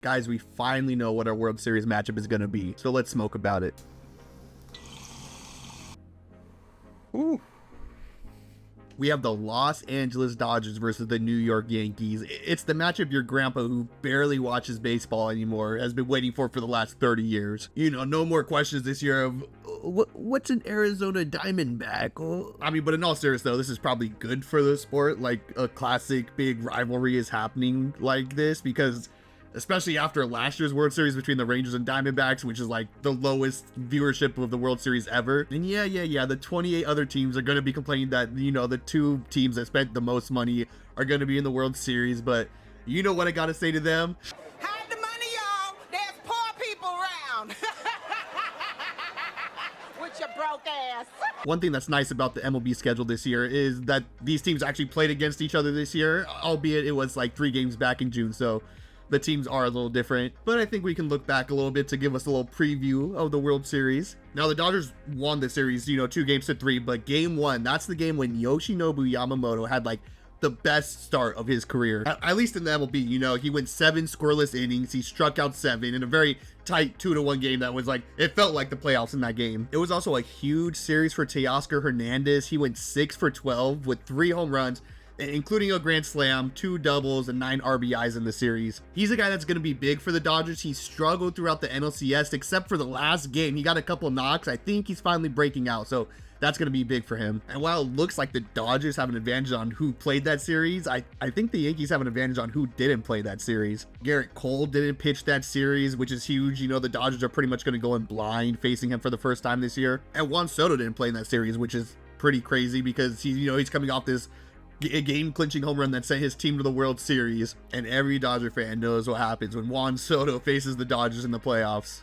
Guys, we finally know what our World Series matchup is going to be, so let's smoke about it. Ooh. We have the Los Angeles Dodgers versus the New York Yankees. It's the matchup your grandpa, who barely watches baseball anymore, has been waiting for the last 30 years. You know, no more questions this year of, what's an Arizona Diamondback? Oh. I mean, but in all seriousness though, this is probably good for the sport. Like, a classic big rivalry is happening like this, because especially after last year's World Series between the Rangers and Diamondbacks, which is like the lowest viewership of the World Series ever. And yeah, the 28 other teams are going to be complaining that, you know, the two teams that spent the most money are going to be in the World Series. But you know what I got to say to them? Hide the money, y'all. There's poor people around. With your broke ass. One thing that's nice about the MLB schedule this year is that these teams actually played against each other this year, albeit it was like 3 games back in June. So the teams are a little different, but I think we can look back a little bit to give us a little preview of the World Series. Now, the Dodgers won the series, you know, 2-3, but game 1, that's the game when Yoshinobu Yamamoto had like the best start of his career, at least in the MLB. You know, he went 7 scoreless innings, he struck out 7 in a very tight 2-1 game that was like, it felt like the playoffs in that game. It was also a huge series for Teoscar Hernandez. He went 6 for 12 with 3 home runs, including a grand slam, 2 doubles, and 9 RBIs in the series. He's a guy that's going to be big for the Dodgers. He struggled throughout the NLCS, except for the last game. He got a couple knocks. I think he's finally breaking out, so that's going to be big for him. And while it looks like the Dodgers have an advantage on who played that series, I think the Yankees have an advantage on who didn't play that series. Garrett Cole didn't pitch that series, which is huge. You know, the Dodgers are pretty much going to go in blind facing him for the first time this year. And Juan Soto didn't play in that series, which is pretty crazy because he's coming off this a game-clinching home run that sent his team to the World Series, and every Dodger fan knows what happens when Juan Soto faces the Dodgers in the playoffs.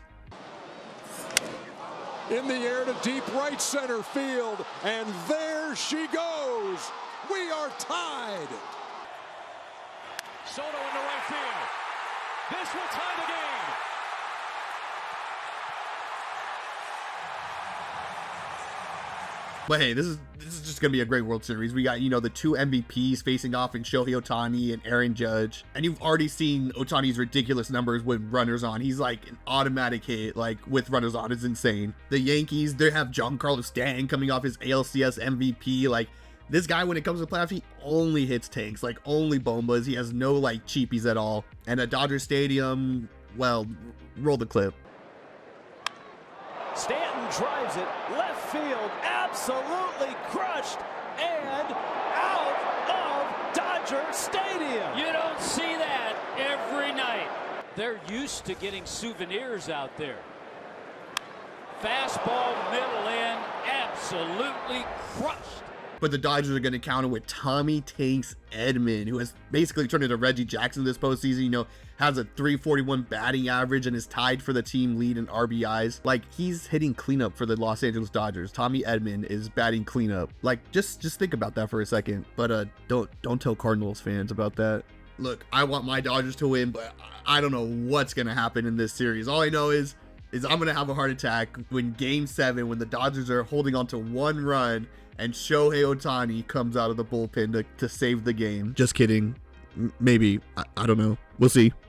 In the air to deep right center field, and there she goes. We are tied. Soto into right field. This will tie the game. But hey, this is just gonna be a great World Series. We got, you know, the 2 MVPs facing off in Shohei Ohtani and Aaron Judge, and you've already seen Ohtani's ridiculous numbers with runners on. He's like an automatic hit, like with runners on. It's insane. The Yankees, they have Giancarlo Stanton coming off his ALCS MVP. Like, this guy, when it comes to playoffs, he only hits tanks, like only bombas. He has no like cheapies at all. And at Dodger Stadium, well, roll the clip. Stanton drives it left field, absolutely crushed, and out of Dodger Stadium. You don't see that every night. They're used to getting souvenirs out there. Fastball middle in, absolutely crushed. But the Dodgers are going to counter with Tommy Tanks Edman, who has basically turned into Reggie Jackson this postseason. You know, has a .341 batting average and is tied for the team lead in RBIs. Like, he's hitting cleanup for the Los Angeles Dodgers. Tommy Edman is batting cleanup. Like, just think about that for a second. But don't tell Cardinals fans about that. Look, I want my Dodgers to win, but I don't know what's going to happen in this series. All I know is I'm going to have a heart attack when Game 7, when the Dodgers are holding on to 1 run, and Shohei Ohtani comes out of the bullpen to save the game. Just kidding. Maybe. I don't know. We'll see.